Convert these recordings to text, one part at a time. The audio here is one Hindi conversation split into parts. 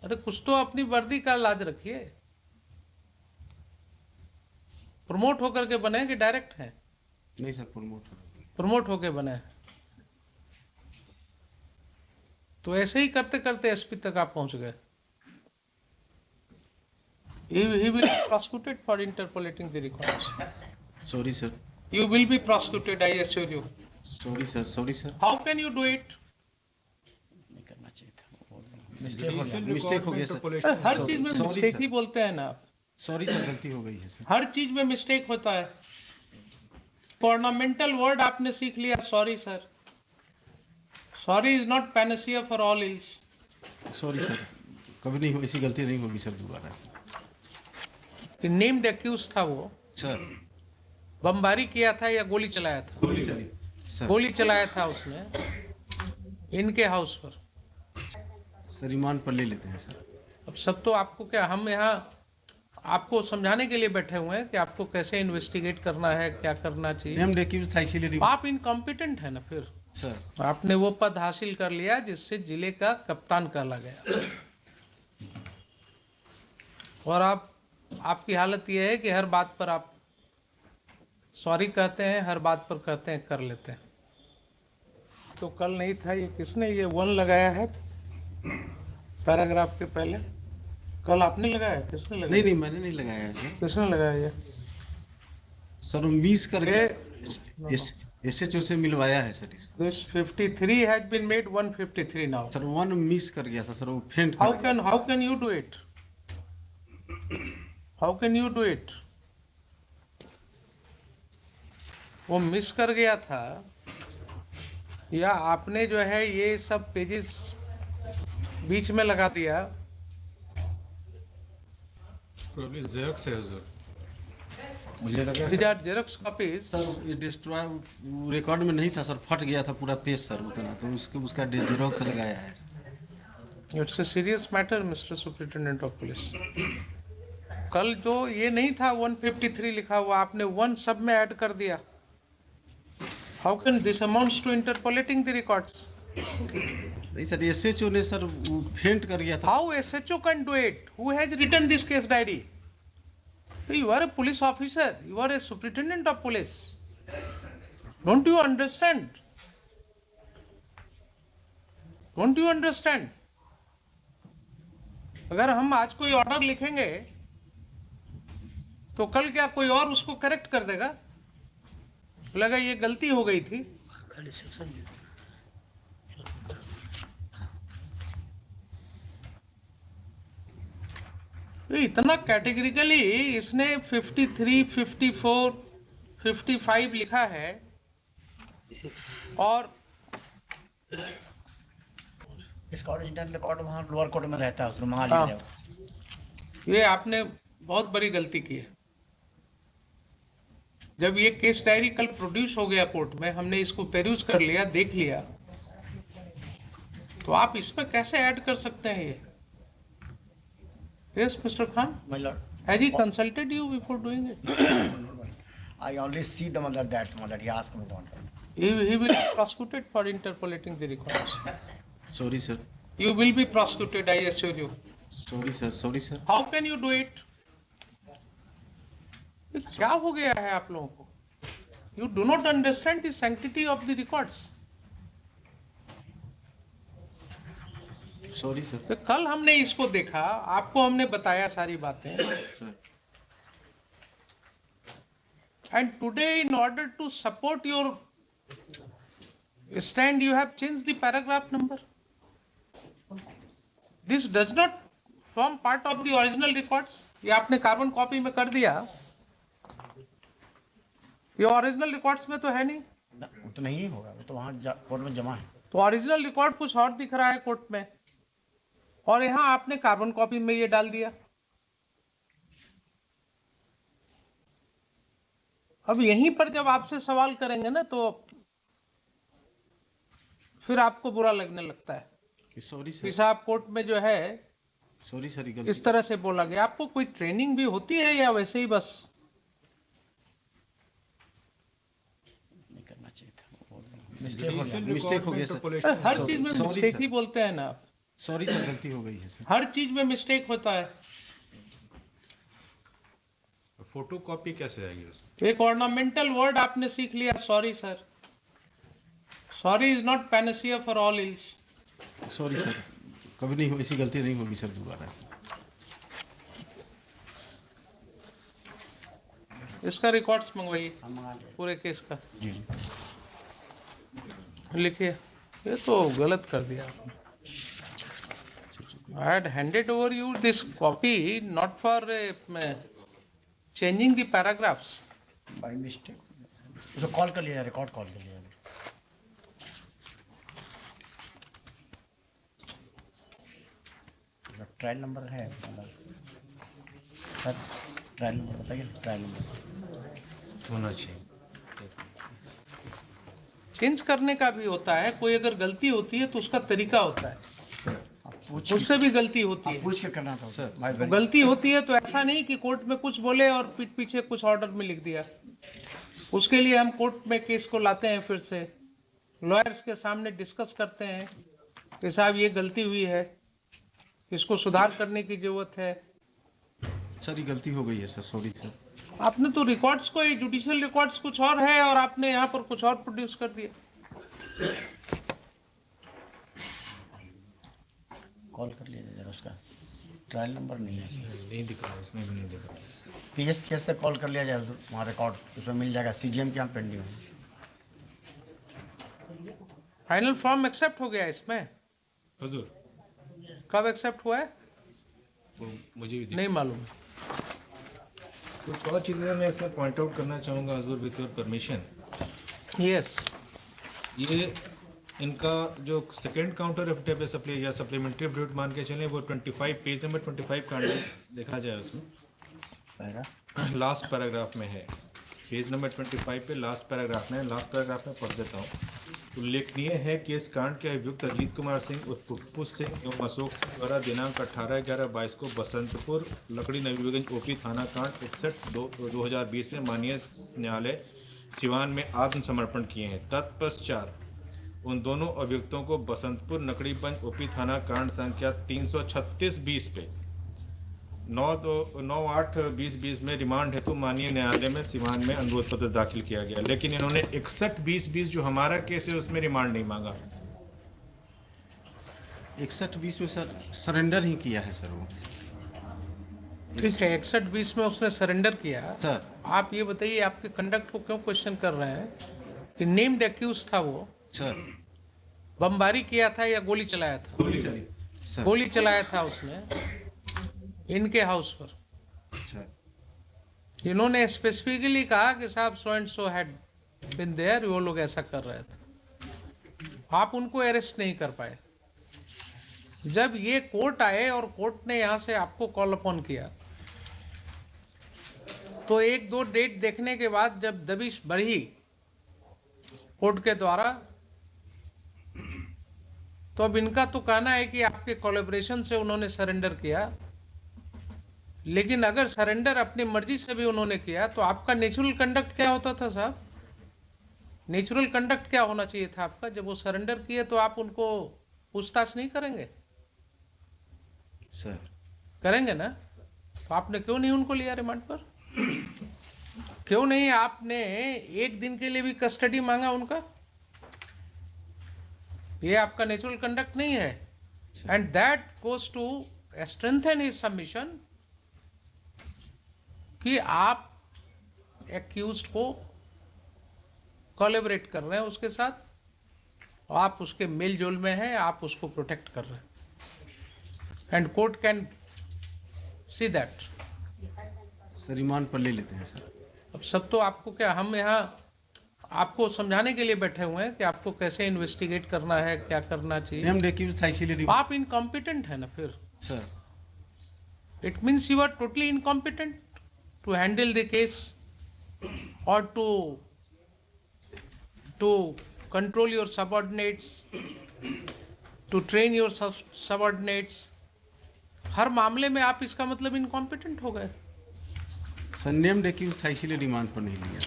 अरे कुछ तो अपनी वर्दी का लाज रखिए। प्रमोट होकर के बने कि डायरेक्ट हैं? नहीं सर, प्रमोट होके बने। तो ऐसे ही करते करते एसपी तक आप पहुंच गए। He will be prosecuted for interpolating the records. Sorry sir, You will be prosecuted, I assure you. Sorry sir. How can you do it? नहीं करना चाहिए था, मिस्टेक हो गया सर। अरे हर चीज में Sorry, मिस्टेक sir. ही बोलते हैं ना आप। सॉरी सर, गलती हो गई है सर। हर चीज में मिस्टेक होता है। ऑर्नामेंटल वर्ड आपने सीख लिया, sorry sir. Sorry is not Panacea for all ills. Sorry sir, कभी नहीं हो, ऐसी गलती नहीं होगी सर दोबारा। नेम्ड एक्यूज था वो, सर बमबारी किया था या गोली चलाया था? गोली चली सर। गोली चलाया था उसने इनके हाउस पर। सर रिमांड पर ले लेते हैं सर। अब सब तो आपको क्या, हम यहाँ आपको समझाने के लिए बैठे हुए हैं कि आपको कैसे इन्वेस्टिगेट करना है, क्या करना चाहिए। नेम्ड एक्यूज था इसीलिए आप इनकॉम्पिटेंट है ना। फिर सर आपने वो पद हासिल कर लिया जिससे जिले का कप्तान कहला गया, और आपकी हालत ये है कि हर बात पर आप सॉरी कहते हैं, हर बात पर कहते हैं कर लेते हैं। तो कल नहीं था ये, किसने ये 1 लगाया है पैराग्राफ के पहले? कल आपने लगाया? किसने लगाया? नहीं मैंने नहीं लगाया है सर। किसने लगाया ये? सर 20 करके एसएचओ से मिलवाया है सर इसको। This 53 has been made 153 now. Sir 1 miss कर गया था सर, वो फेंट How can you do it? How can you do it? वो मिस कर गया था या आपने जो है ये सब पेजेस बीच में लगा दिया? Probably Xerox है सर। मुझे लगा These are Xerox copies. Sir ये डिस्ट्रॉय रिकॉर्ड में नहीं था सर, फट गया था पूरा पेज सर उतना, तो उसका जेरोक्स लगाया है। It's a serious matter, Mr. Superintendent of Police. कल जो ये नहीं था 153 लिखा हुआ, आपने 1 सब में ऐड कर दिया। How can this amounts to interpolating the records? नहीं सर, एसएचओ ने सर फेंट कर गया था। How SHO can do it? Who has written this case diary? You are a police officer. You are a superintendent of police. Don't you understand? Don't you understand? अगर हम आज कोई ऑर्डर लिखेंगे तो कल क्या कोई और उसको करेक्ट कर देगा? लगा ये गलती हो गई थी। इतना कैटेगरिकली इसने 53, 54, 55 लिखा है, और इसका ओरिजिनल रिकॉर्ड वहाँ लोअर कोर्ट में रहता है, उसमें मंगा हाँ। लिया जाएगा। ये आपने बहुत बड़ी गलती की है। जब ये केस डायरी कल प्रोड्यूस हो गया कोर्ट में, हमने इसको पेरूज कर लिया, देख लिया, तो आप इसमें कैसे ऐड कर सकते हैं ये? Yes, Mr. Khan. My lord, Has he consulted you before doing it? I only see the mother that mother. He asked me not. He will be prosecuted for interpolating the records. Sorry sir. You will be prosecuted, I assure you. Sorry sir. How can you do it? क्या हो गया है आप लोगों को? You do not understand the sanctity of the records. Sorry sir. तो कल हमने इसको देखा, आपको हमने बताया सारी बातें, sir and today in order to support your stand you have changed the paragraph number. This does not form part of the original records. ये आपने कार्बन कॉपी में कर दिया, ये ओरिजिनल रिकॉर्ड्स में तो है नहीं। वो तो नहीं होगा, वो तो वहाँ कोर्ट में जमा है। तो ओरिजिनल रिकॉर्ड कुछ और दिख रहा है कोर्ट में, और यहाँ आपने कार्बन कॉपी में ये डाल दिया। अब यहीं पर जब आपसे सवाल करेंगे ना, तो फिर आपको बुरा लगने लगता है सॉरी कि सर। साहब कोर्ट में जो है सॉरी सर, इस तरह से बोला गया। आपको कोई ट्रेनिंग भी होती है या वैसे ही बस? नहीं करना चाहिए था, मिस्टेक हो गया सर। हर चीज में Sorry, मिस्टेक sir. ही बोलते हैं ना आप। सॉरी सर, गलती हो गई है सर। हर चीज में मिस्टेक होता है। फोटो कॉपी कैसे आएगी उसमें? एक ऑर्नामेंटल वर्ड आपने सीख लिया, sorry sir. Sorry is not Panacea for all ills. Sorry sir, कभी नहीं हो, ऐसी गलती नहीं होगी सर दोबारा। इसका रिकॉर्ड्स मंगवाइए हम मंगा लेंगे। पूरे केस का, जी। लिखिए। ये तो गलत कर दिया आपने। I had handed over you this copy not for changing the paragraphs. By mistake तो कॉल कर लिया, रिकॉर्ड कॉल कर लिया। ट्रायल नंबर है सर, ट्रायल नंबर बताइए, ट्रायल नंबर होना चाहिए। चेंज करने का भी होता है, कोई अगर गलती होती है तो उसका तरीका होता है। आप पूछ उससे भी गलती होती आप है। पूछ के करना था सर, भाई। तो गलती होती है तो ऐसा नहीं कि कोर्ट में कुछ बोले और पीठ पीछे कुछ ऑर्डर में लिख दिया। उसके लिए हम कोर्ट में केस को लाते हैं, फिर से लॉयर्स के सामने डिस्कस करते हैं कि साहब ये गलती हुई है, इसको सुधार करने की जरूरत है। सर ये गलती हो गई है सर, सॉरी सर। आपने तो रिकॉर्ड्स को, जुडिशियल रिकॉर्ड्स कुछ और है और आपने यहाँ पर कुछ और प्रोड्यूस कर दिया। कॉल कर लिया जरा, उसका ट्रायल नंबर नहीं है। नहीं दिख रहा, इसमें भी नहीं दिख रहा। पीएस केस से कॉल कर लिया जाए, वहाँ रिकॉर्ड उसमें मिल जाएगा। सीजीएम के यहाँ पेंडिंग है। फाइनल फॉर्म एक्सेप्ट हो गया इसमें? हुजूर, कब एक्सेप्ट हुआ है? वो मुझे भी नहीं मालूम। कुछ और चीज़ें मैं इसमें पॉइंट आउट करना चाहूँगा हुजूर, विथ योर परमिशन। यस। ये इनका जो सेकंड काउंटर एफिडेविट या सप्लीमेंट्री एफिडेविट मान के चलें, वो 25 पेज नंबर 25 का देखा जाए उसमें लास्ट पैराग्राफ में है। पेज नंबर 25 पे लास्ट पैराग्राफ में, पढ़ देता हूँ। उल्लेखनीय है कि इस कांड के अभियुक्त अजीत कुमार सिंह उर्फ पुप्पू सिंह एवं अशोक सिंह द्वारा दिनांक 18/11/22 को बसंतपुर लकड़ी नवीगंज ओपी थाना कांड 61/2020 में माननीय न्यायालय सिवान में आत्मसमर्पण किए हैं। तत्पश्चात उन दोनों अभियुक्तों को बसंतपुर नकड़ीगंज ओपी थाना कांड संख्या 336-20 पे 9/8/2020 में रिमांड हेतु माननीय न्यायालय में सिवान में अनुरोध पत्र दाखिल किया गया, लेकिन इन्होंने 61/20 जो हमारा केस है उसमें रिमांड नहीं मांगा। 61-20 में सर सरेंडर ही किया है सर वो। ठीक है, 61-20 में उसने सरेंडर किया। सर आप ये बताइए, आपके कंडक्ट को क्यों क्वेश्चन कर रहे हैं कि नेम्ड एक्यूज था वो, सर बमबारी किया था या गोली चलाया था? गोली चली सर। गोली चलाया था उसने इनके हाउस पर। अच्छा इन्होंने स्पेसिफिकली कहा कि साहब so and so had been there, वो लोग ऐसा कर रहे थे। आप उनको अरेस्ट नहीं कर पाए। जब ये कोर्ट आए और कोर्ट ने यहां से आपको कॉल अपॉन किया, तो 1-2 डेट देखने के बाद जब दबिश बढ़ी कोर्ट के द्वारा, तो अब इनका तो कहना है कि आपके कोलैबोरेशन से उन्होंने सरेंडर किया, लेकिन अगर सरेंडर अपनी मर्जी से भी उन्होंने किया तो आपका नेचुरल कंडक्ट क्या होता था साहब? नेचुरल कंडक्ट क्या होना चाहिए था आपका? जब वो सरेंडर किए तो आप उनको पूछताछ नहीं करेंगे? सर करेंगे ना? तो आपने क्यों नहीं उनको लिया रिमांड पर? क्यों नहीं आपने 1 दिन के लिए भी कस्टडी मांगा उनका? ये आपका नेचुरल कंडक्ट नहीं है। And that goes to strengthen his submission कि आप एक्यूज्ड को कोलैबोरेट कर रहे हैं उसके साथ, आप उसके मेल जोल में हैं, आप उसको प्रोटेक्ट कर रहे हैं, and court can see that. Sir remand पर ले लेते हैं सर। अब सब तो आपको क्या, हम यहाँ आपको समझाने के लिए बैठे हुए हैं कि आपको कैसे इन्वेस्टिगेट करना है, क्या करना चाहिए। नेम्ड एक्यूज था इसीलिए आप इनकॉम्पिटेंट है ना फिर। Sir. It means you are totally incompetent to handle the case or to control your subordinates, to train your subordinates। हर मामले में आप इसका मतलब इनकॉम्पिटेंट हो गए। सर नेम्ड एक्यूज था इसीलिए रिमांड पर नहीं लिया।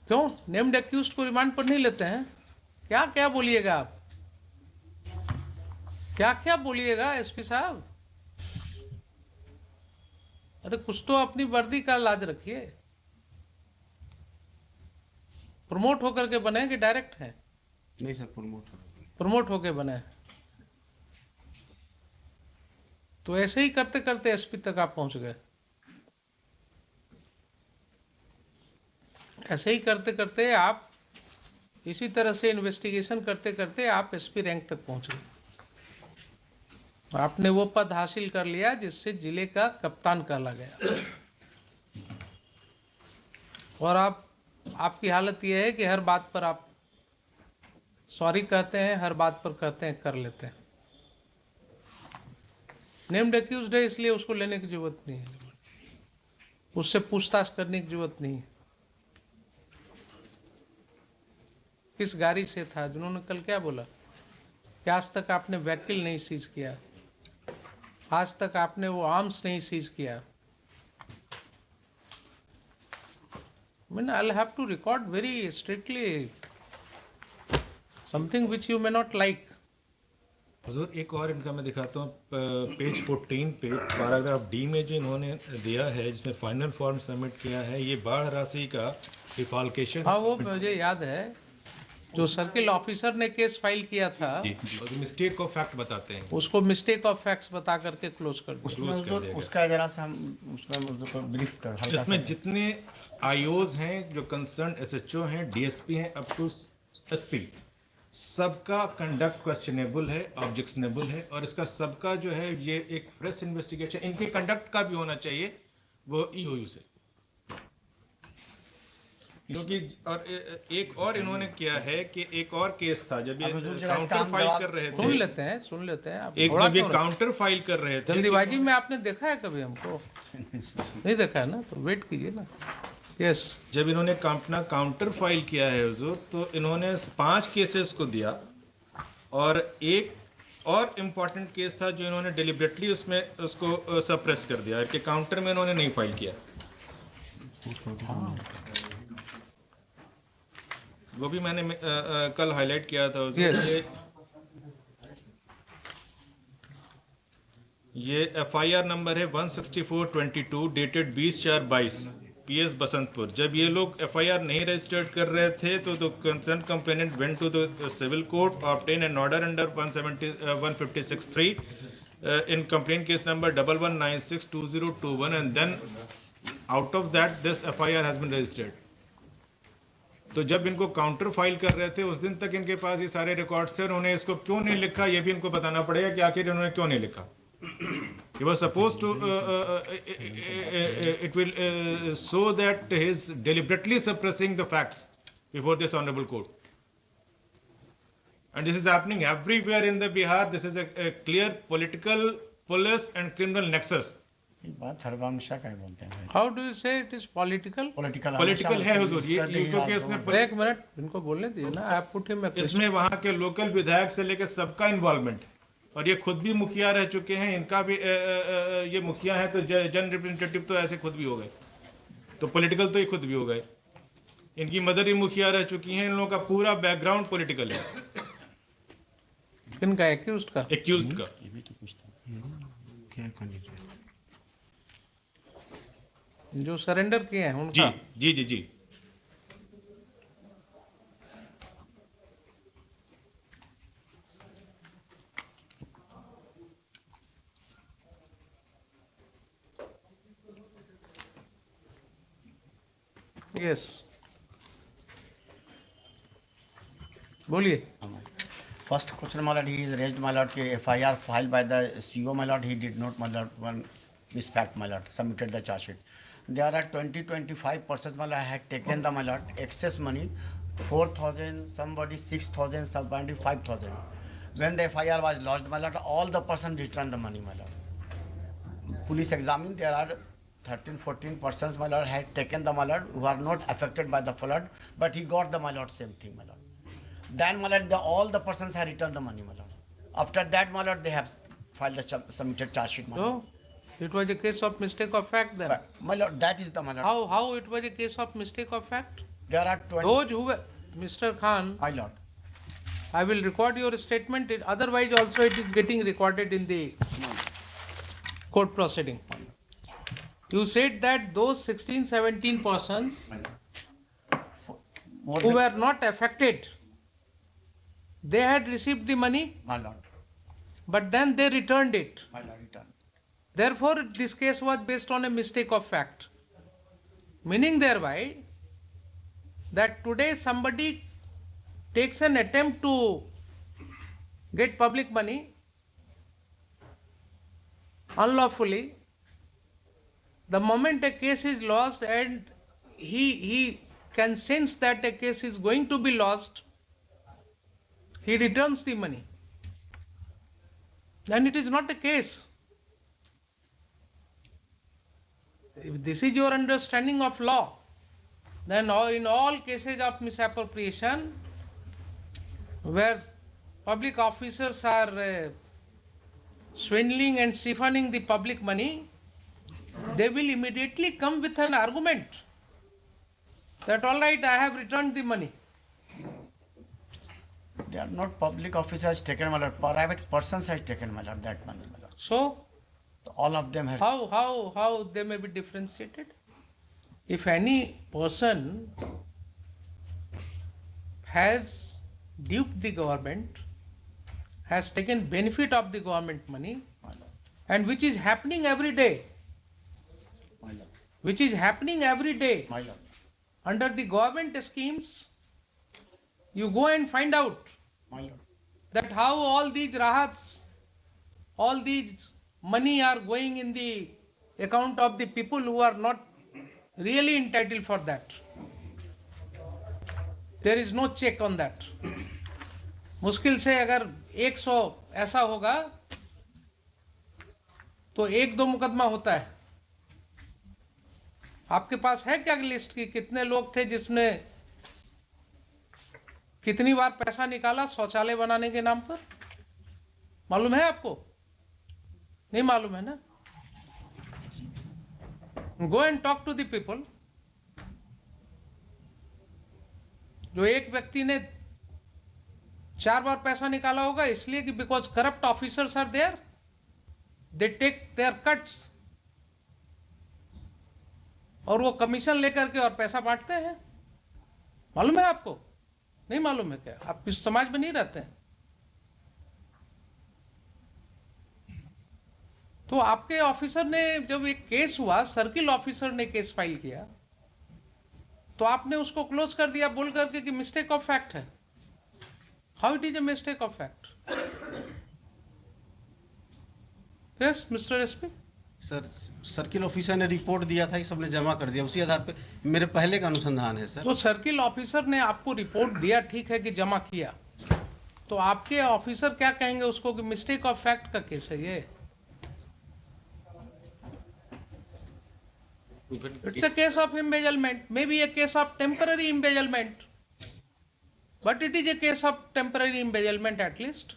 क्यों नेम्ड एक्यूज्ड को रिमांड पर नहीं लेते हैं? क्या क्या बोलिएगा आप? क्या क्या बोलिएगा एसपी साहब? अरे कुछ तो अपनी वर्दी का लाज रखिए। प्रमोट होकर के बने कि डायरेक्ट है? नहीं सर, प्रमोट। प्रमोट होके बने। तो ऐसे ही करते करते एसपी तक आप पहुंच गए। ऐसे ही करते करते आप, इसी तरह से इन्वेस्टिगेशन करते करते आप एसपी रैंक तक पहुंच गए। आपने वो पद हासिल कर लिया जिससे जिले का कप्तान कहला गया। और आपकी हालत यह है कि हर बात पर आप सॉरी कहते हैं, हर बात पर कहते हैं कर लेते हैं। नेम्ड एक्यूज्ड है, इसलिए उसको लेने की जरूरत नहीं है, उससे पूछताछ करने की जरूरत नहीं है। किस गाड़ी से था? जिन्होंने कल क्या बोला कि आज तक आपने व्हीकल नहीं सीज किया, आज तक आपने वो आर्म्स नहीं सीज किया। I mean, I'll have to record very strictly something which you may not like. हुजूर एक और इनका मैं दिखाता हूँ, पेज 14 पे पैराग्राफ डी में जो इन्होंने दिया है, जिसमें फाइनल फॉर्म सबमिट किया है, ये बाढ़ राशि का डिफॉल्केशन। हाँ, वो मुझे याद है, जो सर्किल ऑफिसर ने केस फाइल किया था, मिस्टेक ऑफ फैक्ट बताते हैं, उसको मिस्टेक ऑफ फैक्ट्स बता करके क्लोज कर दिया। उसका जरा सा हम उसका ब्रीफ कर हल्का इसमें जितने आईओज हैं, जो कंसर्न एसएचओ हैं, डीएसपी हैं, अप टू एसपी, सबका कंडक्ट क्वेश्चनेबल है, ऑब्जेक्शनेबल है, और इसका सबका जो है ये एक फ्रेश इन्वेस्टिगेशन इनके कंडक्ट का भी होना चाहिए, वो ईओयू से। क्योंकि और एक और इन्होंने किया है कि एक और केस था, जब ये काउंटर फाइल कर रहे थे, सुन लेते हैं आप। एक जब ये काउंटर फाइल कर रहे थे, जल्दीबाजी में आपने देखा है कभी हमको? नहीं देखा है ना, तो वेट कीजिए ना। यस, जब इन्होंने अपना काउंटर फाइल किया है हुजूर, तो इन्होंने 5 केसेस को दिया, और एक और इम्पोर्टेंट केस था जो इन्होंने डिलिबरेटली उसमें उसको सप्रेस कर दिया कि काउंटर में इन्होंने नहीं फाइल किया। वो भी मैंने कल हाईलाइट किया था। Yes. ये एफआईआर नंबर है 16422 डेटेड 20/4/22 पीएस बसंतपुर। जब ये लोग एफआईआर नहीं रजिस्टर्ड कर रहे थे तो the concern complainant went to the civil court, obtain an order under 156(3) in complaint case number 11962021, and then out of that this FIR has been registered. तो जब इनको काउंटर फाइल कर रहे थे उस दिन तक इनके पास ये सारे रिकॉर्ड्स थे, उन्होंने इसको क्यों नहीं लिखा ये भी इनको बताना पड़ेगा कि आखिर इन्होंने क्यों नहीं लिखा। He was supposed to it will show that he is deliberately suppressing the facts before this honorable court, and this is happening everywhere in the Bihar. This is a clear political, police and criminal nexus. बात हरवंशा का बोलते हैं। हाउ डू यू से इट इज पॉलिटिकल? पॉलिटिकल है हुजूर ये, क्योंकि इसमें एक मिनट इनको बोलने दिए ना, आप पुट हिम। इसमें वहां के लोकल विधायक से लेकर सबका इन्वॉल्वमेंट, और ये खुद भी मुखिया रह चुके हैं, इनका भी ये मुखिया है तो जन रिप्रेजेंटेटिव तो ऐसे खुद भी हो गए, तो पॉलिटिकल तो ये खुद भी हो गए। इनकी मदर भी मुखिया रह चुकी हैं, इन लोगों का पूरा बैकग्राउंड पॉलिटिकल है। किनका? एक्यूज्ड का। एक्यूज्ड का। ये भी तो पूछता क्या कैंडिडेट जो सरेंडर किए हैं उनका। जी जी जी जी। यस, बोलिए। First question, my lord, he is raised, my lord, FIR filed by the CO, my lord, he did not, my lord, one this fact, my lord, submitted the charge sheet. There are 20-25 persons, my lord, had taken the, my lord, excess money, 4,000, somebody 6,000, somebody 5,000. When the FIR was lodged, my lord, all the persons returned the money, my lord. Police examined, there are 13-14 persons, my lord, had taken the, my lord, who are not affected by the flood, but he got the, my lord, same thing, my lord. Then, my lord, all the persons have returned the money, my lord. After that, my lord, they have filed the submitted charge sheet, my lord. So, it was a case of mistake of fact then. But, my lord, that is the, my lord. How it was a case of mistake of fact? There are 20. Those who were, Mr. Khan, My lord. I will record your statement. Otherwise, also it is getting recorded in the court proceeding. You said that those 16, 17 persons More who than, were not affected, they had received the money, my lord, but then they returned it. my lord, return. Therefore, this case was based on a mistake of fact. Meaning thereby that today somebody takes an attempt to get public money unlawfully. The moment a case is lost and he can sense that a case is going to be lost, he returns the money. Then it is not a case. If this is your understanding of law, then in all cases of misappropriation, where public officers are swindling and siphoning the public money, they will immediately come with an argument that all right, I have returned the money. They are not public officers taken, my lord. Private persons has taken, my lord, that money, my lord. So All of them have. how they may be differentiated? If any person has duped the government, has taken benefit of the government money, My lord, and which is happening every day, my lord, which is happening every day my lord. under the government schemes, you go and find out My lord. that how all these rahats, all these money are going in the account of the people who are not really entitled for that. There is no check on that. मुश्किल से अगर 100 ऐसा होगा तो 1-2 मुकदमा होता है. आपके पास है क्या लिस्ट की कितने लोग थे जिसने कितनी बार पैसा निकाला शौचालय बनाने के नाम पर? मालूम है आपको? नहीं मालूम है ना? Go and talk to the people. जो एक व्यक्ति ने 4 बार पैसा निकाला होगा इसलिए कि because corrupt officers are there, they take their cuts, और वो कमीशन लेकर के और पैसा बांटते हैं. मालूम है आपको? नहीं मालूम है क्या? आप इस समाज में नहीं रहते हैं. तो आपके ऑफिसर ने जब एक केस हुआ, सर्किल ऑफिसर ने केस फाइल किया, तो आपने उसको क्लोज कर दिया बोल करके कि मिस्टेक ऑफ फैक्ट है. How it is a mistake of fact? Yes mister SP. Sir circle officer ने रिपोर्ट दिया था कि सबने जमा कर दिया, उसी आधार पे मेरे पहले का अनुसंधान है सर. तो सर्किल ऑफिसर ने आपको रिपोर्ट दिया, ठीक है कि जमा किया, तो आपके ऑफिसर क्या कहेंगे उसको कि मिस्टेक ऑफ फैक्ट का केस है ये? It's a case of embezzlement, maybe a case of temporary embezzlement, but it is a case of temporary embezzlement at least.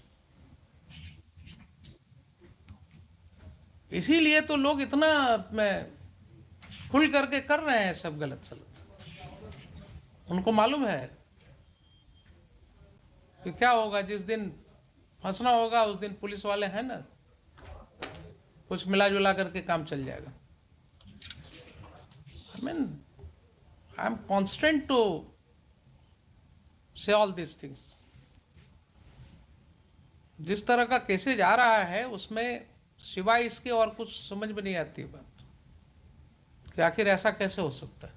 इसीलिए तो लोग इतना खुल करके कर रहे हैं सब गलत सलत. उनको मालूम है कि क्या होगा, जिस दिन फंसना होगा उस दिन पुलिस वाले हैं ना, कुछ मिला जुला करके काम चल जाएगा. I mean, I am constrained to say all these things. जिस तरह का केसेज आ रहा है उसमें सिवाय इसके और कुछ समझ में नहीं आती बात कि आखिर ऐसा कैसे हो सकता है.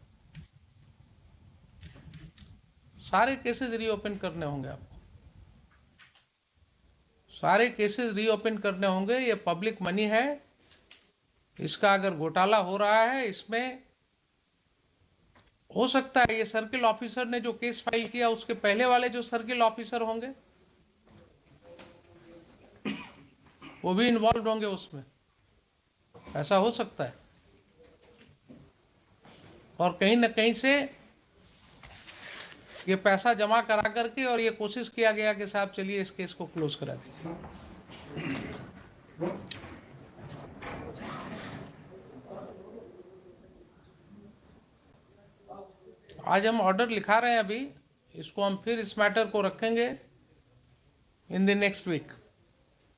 सारे केसेस रीओपन करने होंगे आपको, सारे केसेस रीओपन करने होंगे. ये पब्लिक मनी है, इसका अगर घोटाला हो रहा है, इसमें हो सकता है ये सर्किल ऑफिसर ने जो केस फाइल किया उसके पहले वाले जो सर्किल ऑफिसर होंगे वो भी इन्वॉल्व होंगे उसमें, ऐसा हो सकता है. और कहीं न कहीं से ये पैसा जमा करा करके और ये कोशिश किया गया कि साहब चलिए इस केस को क्लोज करा दीजिए. आज हम ऑर्डर लिखा रहे हैं, अभी इसको हम फिर इस मैटर को रखेंगे in the next week.